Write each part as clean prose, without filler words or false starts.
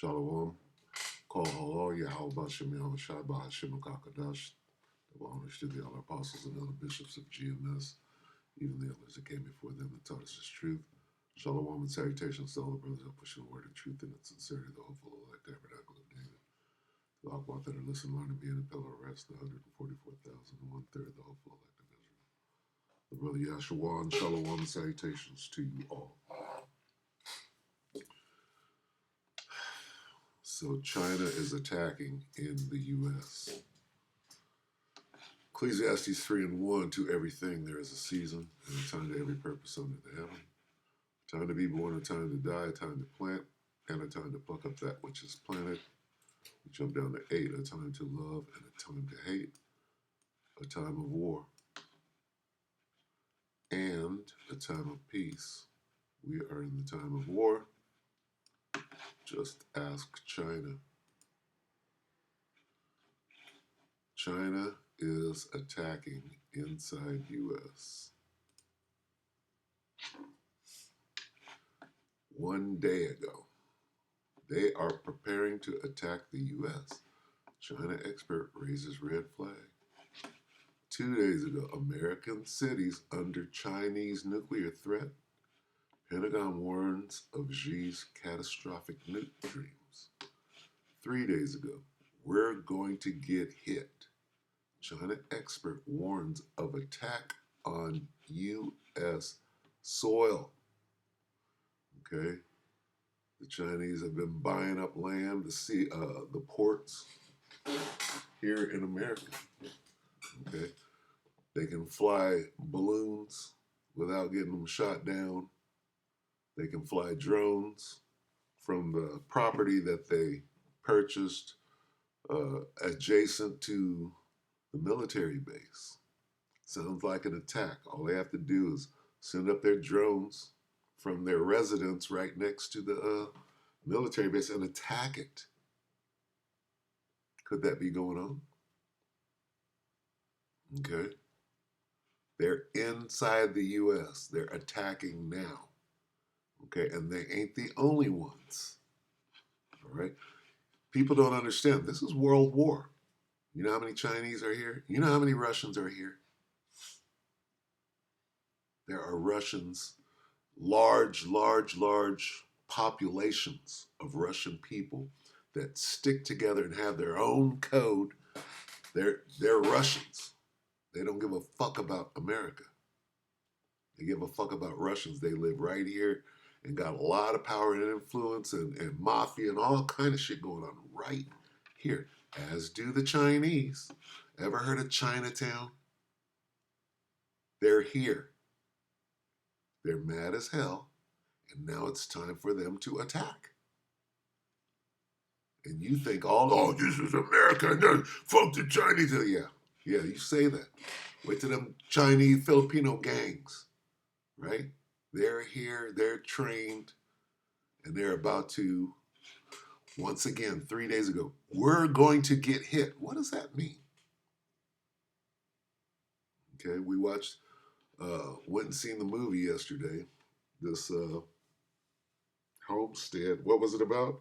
Shalom. Call hello, Yahweh Bashem Yahushua Bahashim Kakadash. The honors to the other apostles and other bishops of GMS, even the others that came before them that taught us this truth. Shalom and salutations to all the brothers that push the word of truth and its sincerity, the hopeful elect tabernacle of David. The Aquat that are listening, learn, and be in a pillar of rest, the 144,000 and one third, the hopeful elect of Israel. The brother Yahshua and shalom and salutations to you all. So China is attacking in the U.S. Ecclesiastes 3 and 1, to everything there is a season, and a time to every purpose under the heaven. A time to be born, a time to die, a time to plant, and a time to pluck up that which is planted. We jump down to 8, a time to love and a time to hate, a time of war, and a time of peace. We are in the time of war. Just ask China. China is attacking inside U.S. 1 day ago, they are preparing to attack the U.S. China expert raises red flag. 2 days ago, American cities under Chinese nuclear threat. Pentagon warns of Xi's catastrophic nuke dreams. 3 days ago, we're going to get hit. China expert warns of attack on U.S. soil. Okay, the Chinese have been buying up land to see the ports here in America. Okay, they can fly balloons without getting them shot down. They can fly drones from the property that they purchased adjacent to the military base. Sounds like an attack. All they have to do is send up their drones from their residence right next to the military base and attack it. Could that be going on? Okay. They're inside the U.S. They're attacking now. Okay, and they ain't the only ones. All right. People don't understand. This is World War. You know how many Chinese are here? You know how many Russians are here? There are Russians, large populations of Russian people that stick together and have their own code. They're Russians. They don't give a fuck about America. They give a fuck about Russians. They live right here and got a lot of power and influence and mafia and all kind of shit going on right here, as do the Chinese. Ever heard of Chinatown? They're here. They're mad as hell, and now it's time for them to attack. And you think, oh, this is America, and fuck the Chinese. Yeah, you say that. Wait till them Chinese Filipino gangs, right? They're here, they're trained, and they're about to, once again, 3 days ago, we're going to get hit. What does that mean? Okay, we watched, went and seen the movie yesterday, this Homestead. What was it about?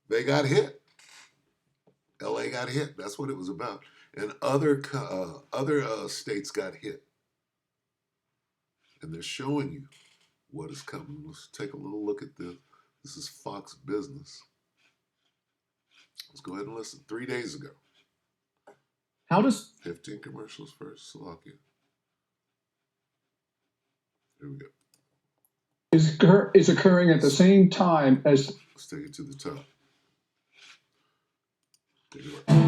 They got hit. LA got hit. That's what it was about. And other states got hit. And they're showing you what is coming. Let's take a little look at this. This is Fox Business. Let's go ahead and listen. 3 days ago. How does 15 commercials first, Slovakia. Here we go. is occurring at the same time as Let's take it to the top. Take it away.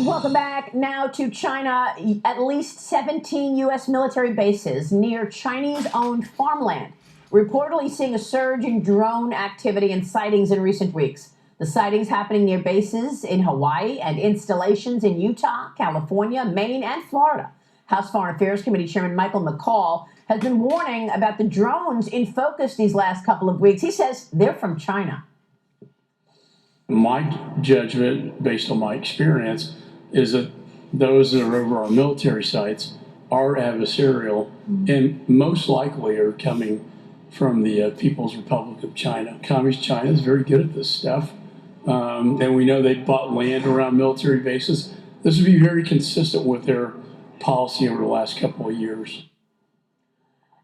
Welcome back now to China. At least 17 U.S. military bases near Chinese-owned farmland, reportedly seeing a surge in drone activity and sightings in recent weeks. The sightings happening near bases in Hawaii and installations in Utah, California, Maine, and Florida. House Foreign Affairs Committee Chairman Michael McCaul has been warning about the drones in focus these last couple of weeks. He says they're from China. My judgment, based on my experience, is that those that are over our military sites are adversarial and most likely are coming from the People's Republic of China. Communist China is very good at this stuff. And we know they bought land around military bases. This would be very consistent with their policy over the last couple of years.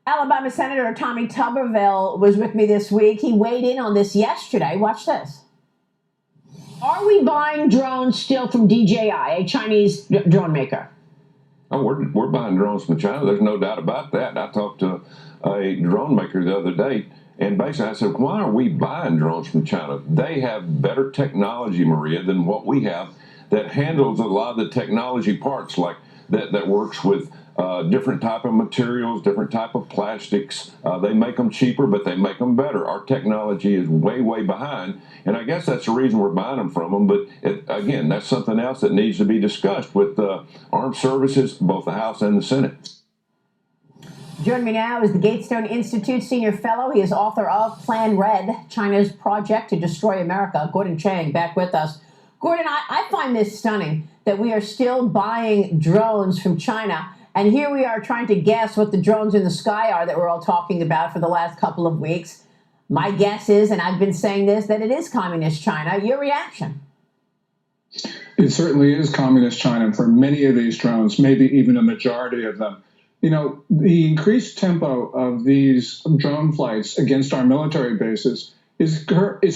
Alabama Senator Tommy Tuberville was with me this week. He weighed in on this yesterday. Watch this. Are we buying drones still from DJI, a Chinese drone maker? Oh, we're buying drones from China. There's no doubt about that. I talked to a drone maker the other day, and basically I said, why are we buying drones from China? They have better technology, Maria, than what we have that handles a lot of the technology parts, like that works with different type of materials, different type of plastics. They make them cheaper, but they make them better. Our technology is way, way behind, and I guess that's the reason we're buying them from them. But again, that's something else that needs to be discussed with armed services, both the House and the Senate. Joining me now is the Gatestone Institute Senior Fellow. He is author of Plan Red, China's Project to Destroy America. Gordon Chang back with us. Gordon, I find this stunning that we are still buying drones from China. And here we are trying to guess what the drones in the sky are that we're all talking about for the last couple of weeks. My guess is, and I've been saying this, that it is communist China. Your reaction? It certainly is communist China for many of these drones, maybe even a majority of them. You know, the increased tempo of these drone flights against our military bases is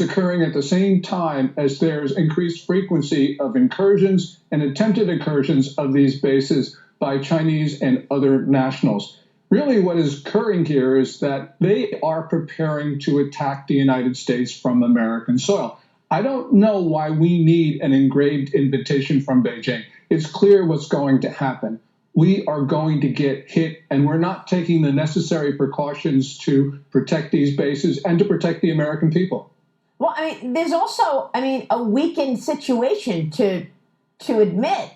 occurring at the same time as there's increased frequency of incursions and attempted incursions of these bases by Chinese and other nationals. Really, what is occurring here is that they are preparing to attack the United States from American soil. I don't know why we need an engraved invitation from Beijing. It's clear what's going to happen. We are going to get hit, and we're not taking the necessary precautions to protect these bases and to protect the American people. Well, I mean, there's also, a weakened situation to admit.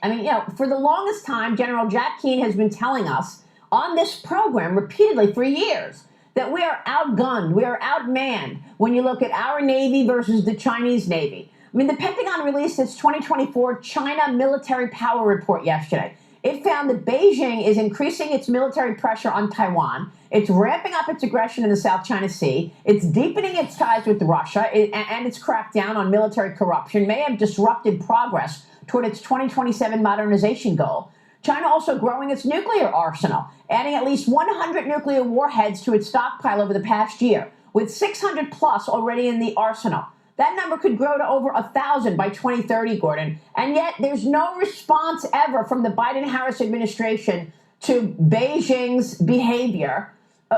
For the longest time, General Jack Keane has been telling us on this program repeatedly for years that we are outgunned, we are outmanned when you look at our Navy versus the Chinese Navy. The Pentagon released its 2024 China Military Power Report yesterday. It found that Beijing is increasing its military pressure on Taiwan. It's ramping up its aggression in the South China Sea. It's deepening its ties with Russia, and its crackdown on military corruption may have disrupted progress toward its 2027 modernization goal. China also growing its nuclear arsenal, adding at least 100 nuclear warheads to its stockpile over the past year, with 600 plus already in the arsenal. That number could grow to over 1,000 by 2030, Gordon. And yet there's no response ever from the Biden-Harris administration to Beijing's behavior.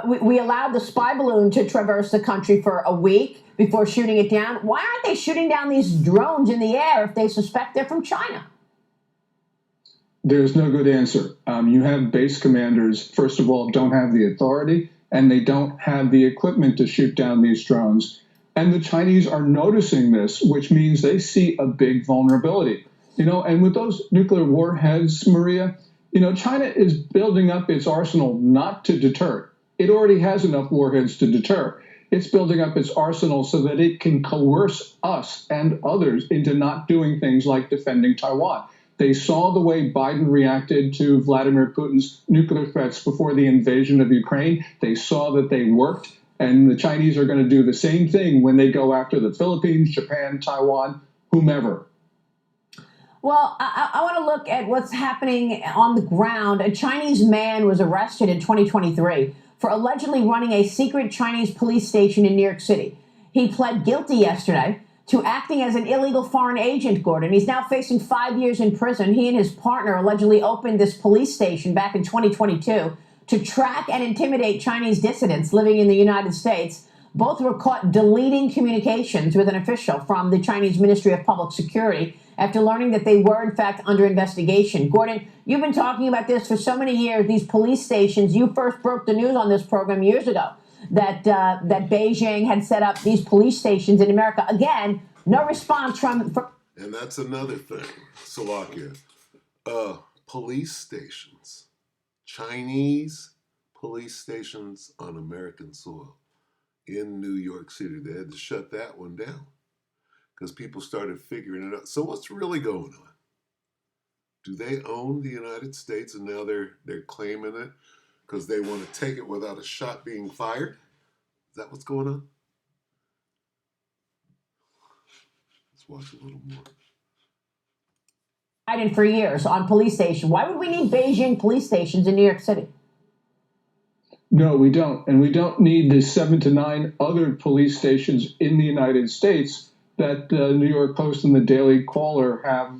We allowed the spy balloon to traverse the country for a week before shooting it down. Why aren't they shooting down these drones in the air if they suspect they're from China? There's no good answer. You have base commanders, first of all, don't have the authority, and they don't have the equipment to shoot down these drones. And the Chinese are noticing this, which means they see a big vulnerability. And with those nuclear warheads, Maria, China is building up its arsenal not to deter. It already has enough warheads to deter. It's building up its arsenal so that it can coerce us and others into not doing things like defending Taiwan. They saw the way Biden reacted to Vladimir Putin's nuclear threats before the invasion of Ukraine. They saw that they worked. And the Chinese are going to do the same thing when they go after the Philippines, Japan, Taiwan, whomever. Well, I want to look at what's happening on the ground. A Chinese man was arrested in 2023 for allegedly running a secret Chinese police station in New York City. He pled guilty yesterday to acting as an illegal foreign agent, Gordon. He's now facing 5 years in prison. He and his partner allegedly opened this police station back in 2022 to track and intimidate Chinese dissidents living in the United States. Both were caught deleting communications with an official from the Chinese Ministry of Public Security after learning that they were, in fact, under investigation. Gordon, you've been talking about this for so many years, these police stations. You first broke the news on this program years ago that Beijing had set up these police stations in America. Again, no response from... And that's another thing, Salakia. Police stations. Chinese police stations on American soil in New York City. They had to shut that one down because people started figuring it out. So what's really going on? Do they own the United States and now they're claiming it because they want to take it without a shot being fired? Is that what's going on? Let's watch a little more. For years on police station. Why would we need Beijing police stations in New York City? No, we don't. And we don't need the 7 to 9 other police stations in the United States that the New York Post and the Daily Caller have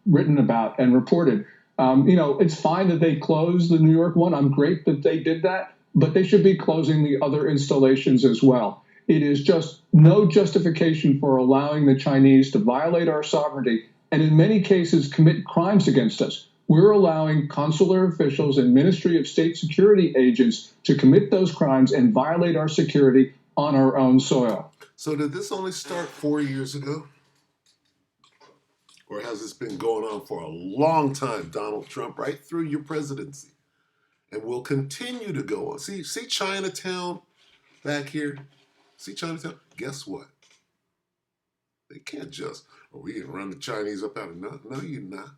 written about and reported. It's fine that they closed the New York one. I'm great that they did that, but they should be closing the other installations as well. It is just no justification for allowing the Chinese to violate our sovereignty and in many cases commit crimes against us. We're allowing consular officials and Ministry of State Security agents to commit those crimes and violate our security on our own soil. So did this only start 4 years ago? Or has this been going on for a long time, Donald Trump, right through your presidency? And will continue to go on. See Chinatown back here? See Chinatown? Guess what? They can't just, we can run the Chinese up out of nothing. No, you're not.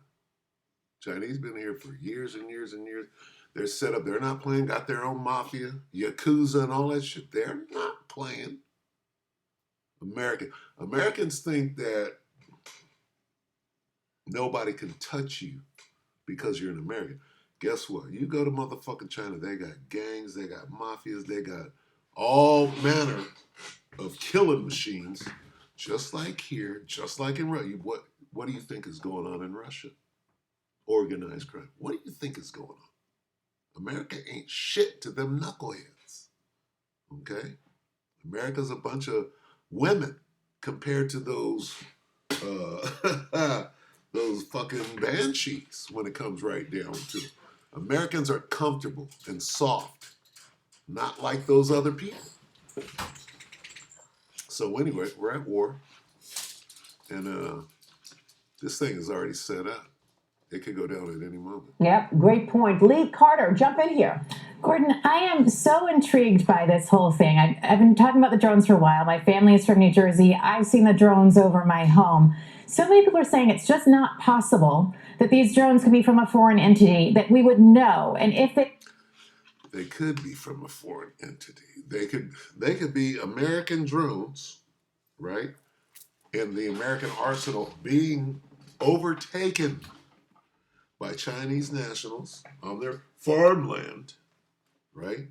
Chinese been here for years and years and years. They're set up. They're not playing. Got their own mafia, Yakuza, and all that shit. They're not playing. Americans think that nobody can touch you because you're an American. Guess what? You go to motherfucking China, they got gangs, they got mafias, they got all manner of killing machines, just like here, just like in Russia. What do you think is going on in Russia? Organized crime. What do you think is going on? America ain't shit to them knuckleheads. Okay? America's a bunch of women compared to those those fucking banshees when it comes right down to it. Americans are comfortable and soft, not like those other people. So anyway, we're at war, and this thing is already set up. It could go down at any moment. Yep, great point. Lee Carter, jump in here. Gordon, I am so intrigued by this whole thing. I've been talking about the drones for a while. My family is from New Jersey. I've seen the drones over my home. So many people are saying it's just not possible that these drones could be from a foreign entity, that we would know. And if they could be from a foreign entity. They could be American drones, right? In the American arsenal being overtaken by Chinese nationals on their farmland, right?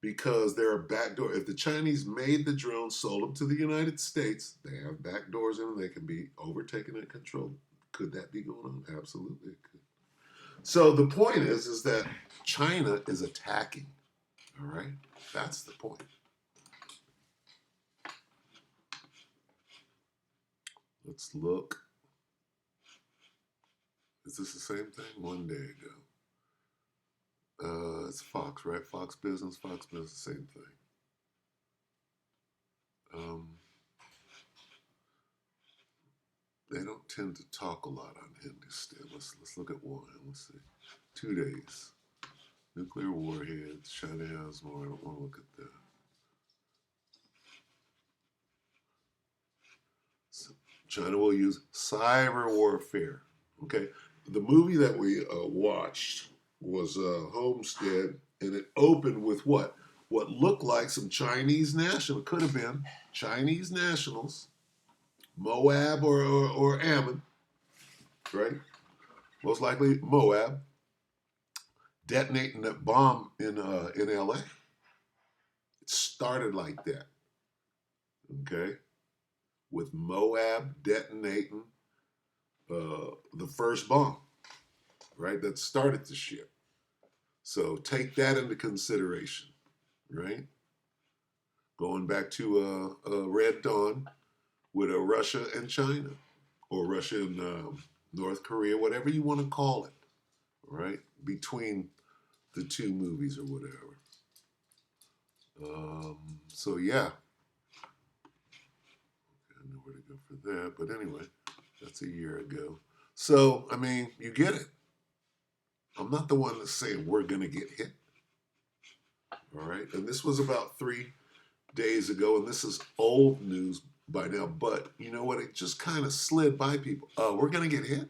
Because there are backdoors. If the Chinese made the drones, sold them to the United States, they have backdoors in them. They can be overtaken and controlled. Could that be going on? Absolutely, it could. So the point is that China is attacking. All right, that's the point. Let's look. Is this the same thing? One day ago. It's Fox, right? Fox Business, same thing. They don't tend to talk a lot on Hindustan. Let's look at one. Let's see. 2 days. Nuclear warheads. China has more. I don't want to look at that. So China will use cyber warfare. Okay. The movie that we watched was Homestead, and it opened with what? What looked like some Chinese national. Could have been Chinese nationals, Moab or Ammon, right? Most likely Moab, detonating that bomb in LA. It started like that, okay? With Moab detonating the first bomb, right? That started the shit. So take that into consideration, right? Going back to Red Dawn with Russia and China, or Russia and North Korea, whatever you want to call it, right? Between the two movies or whatever. So yeah, I know where to go for that, but anyway, that's a year ago. So I mean, you get it. I'm not the one that's saying we're gonna get hit. All right, and this was about 3 days ago, and this is old news by now, but you know what? It just kind of slid by people. We're gonna get hit?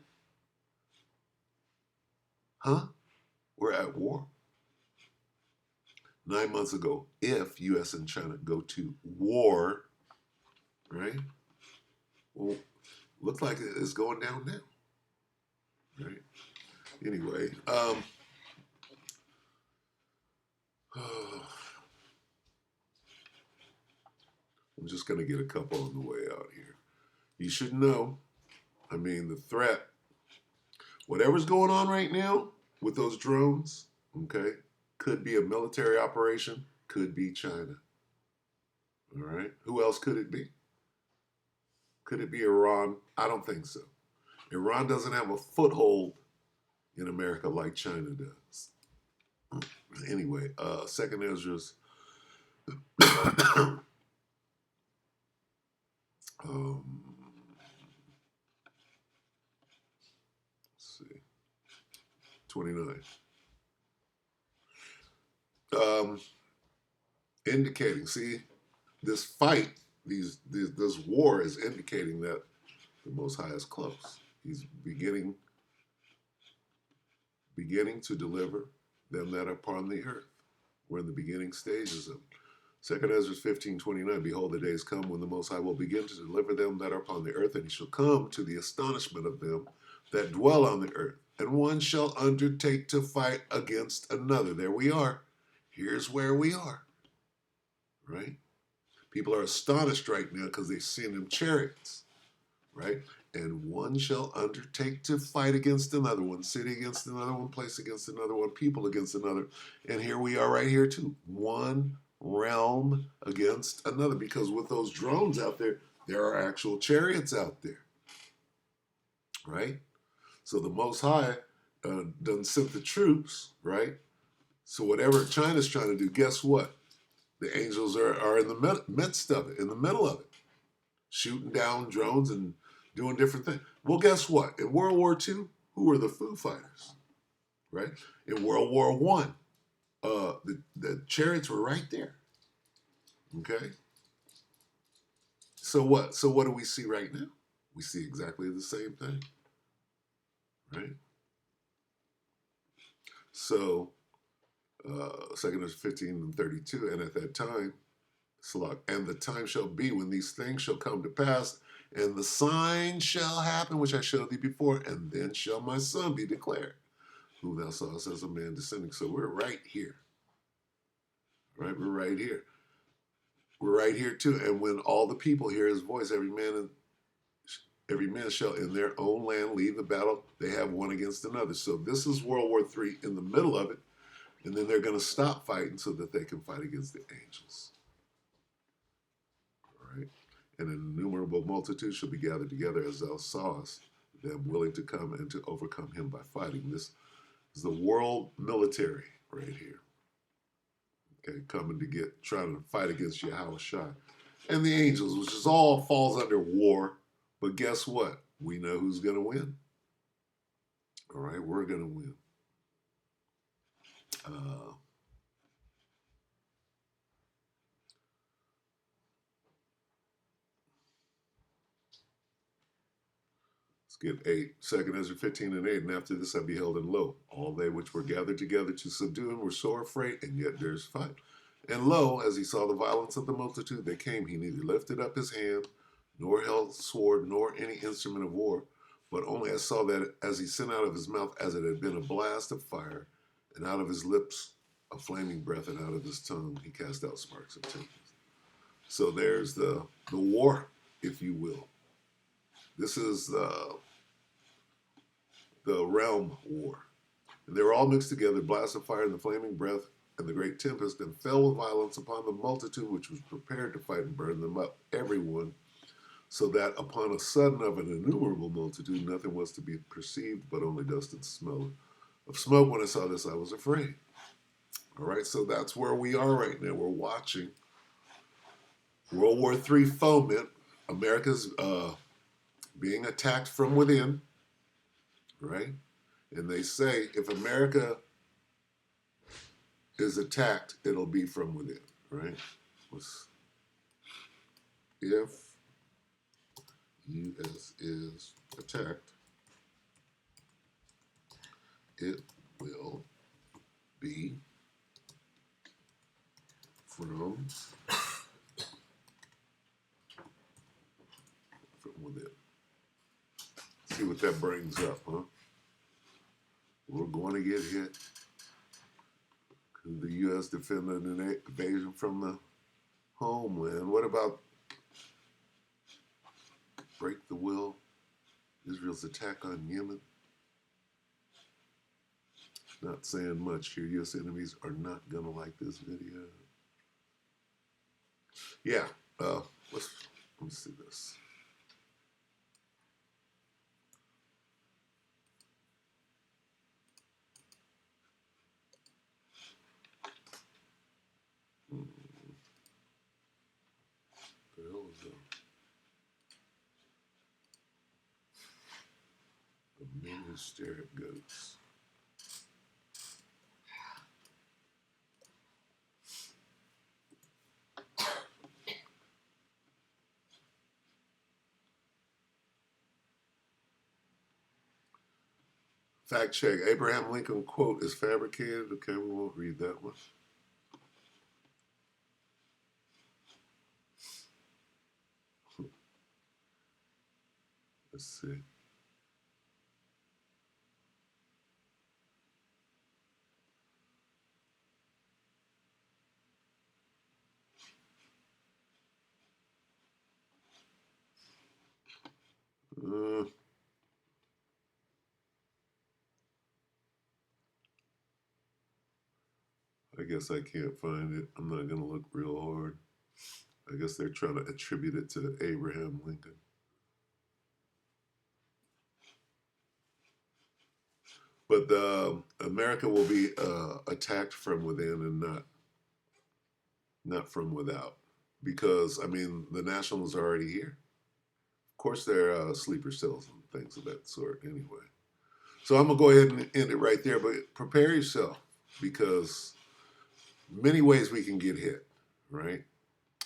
Huh? We're at war. 9 months ago, if U.S. and China go to war, right? Well, looks like it's going down now, right? Anyway, I'm just going to get a couple on the way out here. You should know, I mean, the threat, whatever's going on right now with those drones, okay, could be a military operation, could be China. All right. Who else could it be? Could it be Iran? I don't think so. Iran doesn't have a foothold in America like China does. Anyway, Second Ezra's let's see, 29. Indicating, see, this fight, this war is indicating that the Most High is close. He's beginning to deliver them that are upon the earth. We're in the beginning stages of 2 Ezra 15:29. Behold, the days come when the Most High will begin to deliver them that are upon the earth, and he shall come to the astonishment of them that dwell on the earth. And one shall undertake to fight against another. There we are. Here's where we are. Right? People are astonished right now because they've seen them chariots. Right? And one shall undertake to fight against another one, city against another one, place against another one, people against another. And here we are right here too. One realm against another. Because with those drones out there, there are actual chariots out there. Right? So the Most High done sent the troops, right? So whatever China's trying to do, guess what? The angels are in the midst of it, in the middle of it, shooting down drones and doing different things. Well, guess what? In World War II, who were the Foo Fighters, right? In World War I, the chariots were right there, okay? So what? So what do we see right now? We see exactly the same thing, right? So, 2 15:32, and at that time, and the time shall be when these things shall come to pass, and the sign shall happen which I showed thee before, and then shall my son be declared, whom thou sawest as a man descending. So we're right here. Right? We're right here. We're right here too. And when all the people hear his voice, every man shall in their own land leave the battle they have one against another. So this is World War III in the middle of it, and then they're going to stop fighting so that they can fight against the angels. Right? And an innumerable multitude shall be gathered together as thou sawest them, willing to come and to overcome him by fighting. This is the world military right here. Okay, coming to trying to fight against Yahweh Shai. And the angels, which is all falls under war. But guess what? We know who's going to win. All right, we're going to win. Let's get 8. 2 Ezra 15:8. And after this I beheld, and lo, all they which were gathered together to subdue him were sore afraid, and yet durst fight. And lo, as he saw the violence of the multitude, they came. He neither lifted up his hand, nor held sword, nor any instrument of war, but only I saw that as he sent out of his mouth as it had been a blast of fire, and out of his lips a flaming breath, and out of his tongue he cast out sparks of tempest. So there's the war, if you will. This is the realm war. And they were all mixed together, blast of fire and the flaming breath and the great tempest, and fell with violence upon the multitude which was prepared to fight, and burned them up, everyone, so that upon a sudden of an innumerable multitude nothing was to be perceived, but only dust and smell of smoke. When I saw this, I was afraid. All right, so that's where we are right now. We're watching World War III foment. America's being attacked from within, right? And they say if America is attacked, it'll be from within, right? If U.S. is attacked, it will be from within. See what that brings up, huh? We're going to get hit. Could the U.S. defend an invasion from the homeland? What about break the will? Israel's attack on Yemen? Not saying much here. U.S. enemies are not going to like this video. Yeah, let's see this. The hell is that? The men who stare at goats. Fact check. Abraham Lincoln quote is fabricated. Okay, we won't read that one. Let's see. I guess I can't find it. I'm not going to look real hard. I guess they're trying to attribute it to Abraham Lincoln. But America will be attacked from within and not from without. Because, I mean, the Nationals are already here. Of course, they're sleeper cells and things of that sort anyway. So I'm going to go ahead and end it right there. But prepare yourself, because many ways we can get hit, right?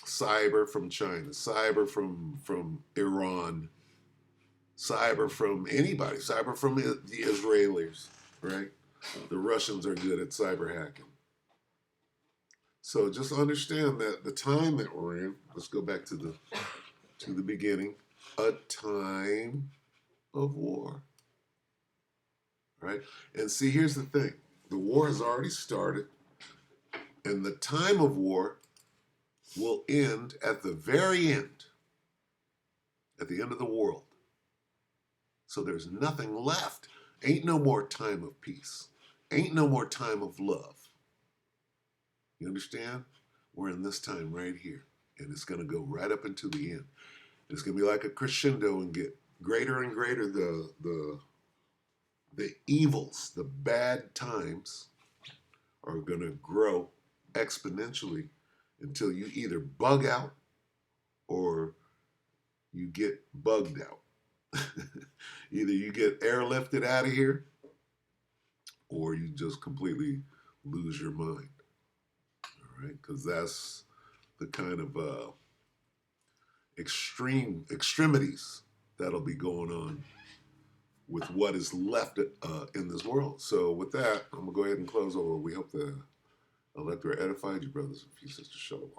Cyber from China, cyber from Iran, cyber from anybody, cyber from the Israelis, right? The Russians are good at cyber hacking. So just understand that the time that we're in, let's go back to the beginning, a time of war, right? And see, here's the thing. The war has already started, and the time of war will end at the very end, at the end of the world. So there's nothing left. Ain't no more time of peace. Ain't no more time of love. You understand? We're in this time right here, and it's going to go right up until the end. It's going to be like a crescendo and get greater and greater. The evils, the bad times are going to grow exponentially until you either bug out or you get bugged out. Either you get airlifted out of here or you just completely lose your mind. All right? Because that's the kind of extremities that'll be going on with what is left in this world. So with that, I'm going to go ahead and close over. We hope the Electra edified you, brothers and sisters. Shalom.